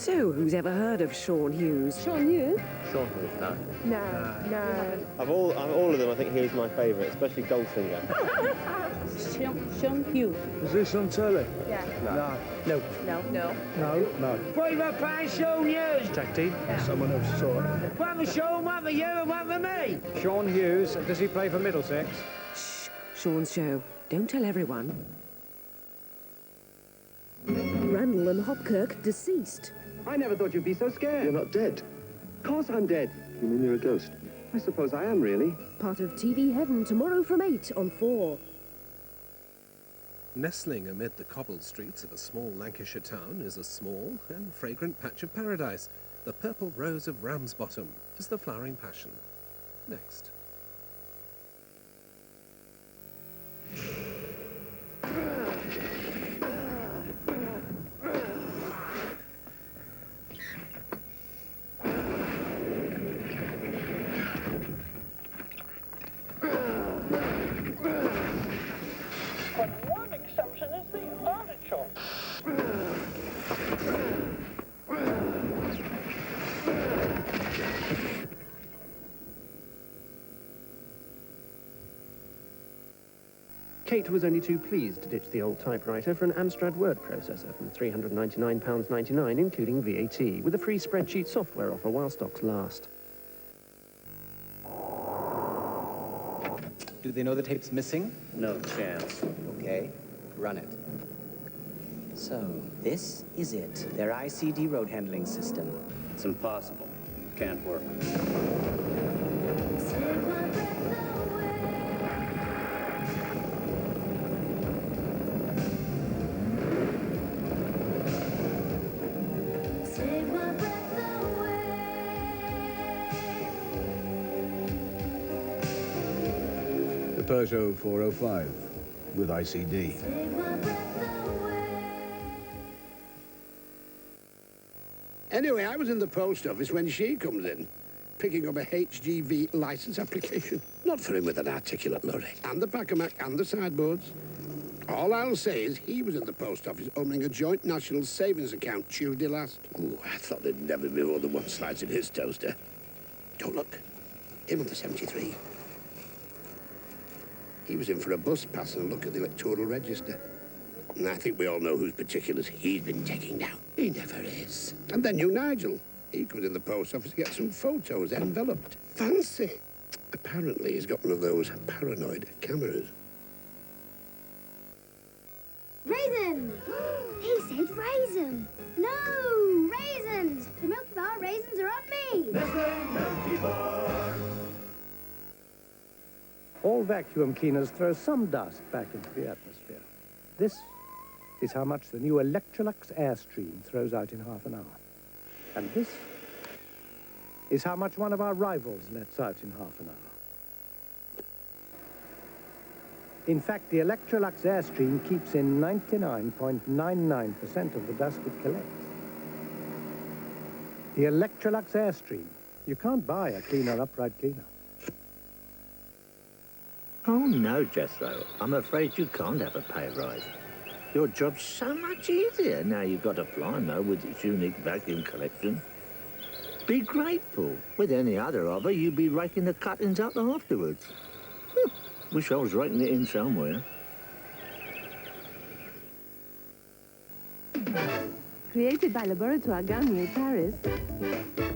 So, who's ever heard of Sean Hughes? Sean Hughes? Sean Hughes, no. No. Of all of them, I think he's my favourite, especially Goldfinger. Sean Hughes. Is this on telly? Yeah. No. No. £5 Sean Hughes. Tag team? Yeah. Someone else saw it. One for Sean, one for you, and one for me. Sean Hughes, does he play for Middlesex? Shh, Sean's show. Don't tell everyone. Randall and Hopkirk deceased. I never thought you'd be so scared. You're not dead. Of course I'm dead. You mean you're a ghost? I suppose I am, really. Part of TV Heaven tomorrow from 8 on 4. Nestling amid the cobbled streets of a small Lancashire town is a small and fragrant patch of paradise. The purple rose of Ramsbottom is the flowering passion. Next. Kate was only too pleased to ditch the old typewriter for an Amstrad word processor from £399.99, including VAT, with a free spreadsheet software offer while stocks last. Do they know the tape's missing? No chance. Okay, run it. So, this is it, their ICD road handling system. It's impossible. Can't work. The Peugeot 405 with ICD. Anyway, I was in the post office when she comes in, picking up a HGV licence application. Not for him with an articulate lorry. And the Pacamac and the sideboards. All I'll say is he was in the post office opening a joint national savings account Tuesday last. Ooh, I thought there'd never be more than one slice in his toaster. Don't look. In on the 73. He was in for a bus pass and a look at the electoral register. And I think we all know whose particulars he's been taking down. He never is. And then you, Nigel. He comes in the post office to get some photos enveloped. Fancy. Apparently he's got one of those paranoid cameras. Raisin! He said raisin. No, raisins. The Milky Bar raisins are on me. Milky Bar. All vacuum cleaners throw some dust back into the atmosphere. This is how much the new Electrolux Airstream throws out in half an hour. And this is how much one of our rivals lets out in half an hour. In fact, the Electrolux Airstream keeps in 99.99% of the dust it collects. The Electrolux Airstream. You can't buy a cleaner upright cleaner. Oh, no, Jethro. I'm afraid you can't have a pay rise. Your job's so much easier now you've got a Flymo with its unique vacuum collection. Be grateful. With any other offer, you'd be raking the cuttings up afterwards. Wish I was raking it in somewhere. Created by Laboratoire Garnier, Paris,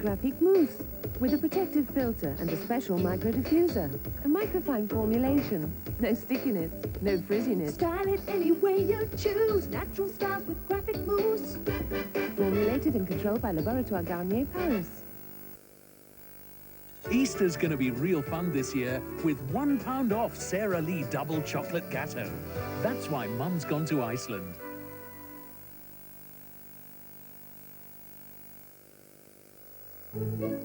Graphique Mousse, with a protective filter and a special micro diffuser. A microfine formulation. No stickiness, no frizziness. Style it any way you choose. Natural styles with Graphique Mousse. Formulated and controlled by Laboratoire Garnier, Paris. Easter's going to be real fun this year with £1 off Sara Lee Double Chocolate Gatto. That's why Mum's gone to Iceland.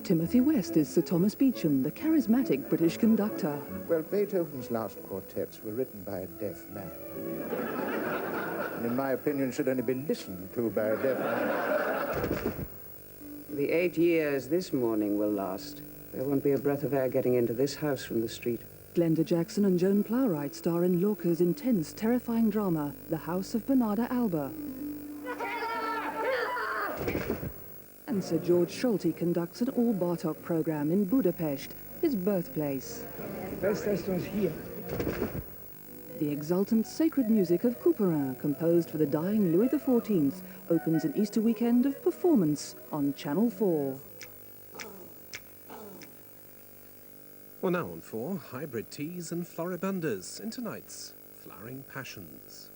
Timothy West is Sir Thomas Beecham, the charismatic British conductor. Well, Beethoven's last quartets were written by a deaf man. And in my opinion, should only be listened to by a deaf man. The 8 years this morning will last. There won't be a breath of air getting into this house from the street. Glenda Jackson and Joan Plowright star in Lorca's intense, terrifying drama, The House of Bernarda Alba. And Sir George Solti conducts an all-Bartok program in Budapest, his birthplace. Best restaurant's here. The exultant sacred music of Couperin, composed for the dying Louis XIV, opens an Easter weekend of performance on Channel 4. Well, now on 4, hybrid teas and floribundas in tonight's Flowering Passions.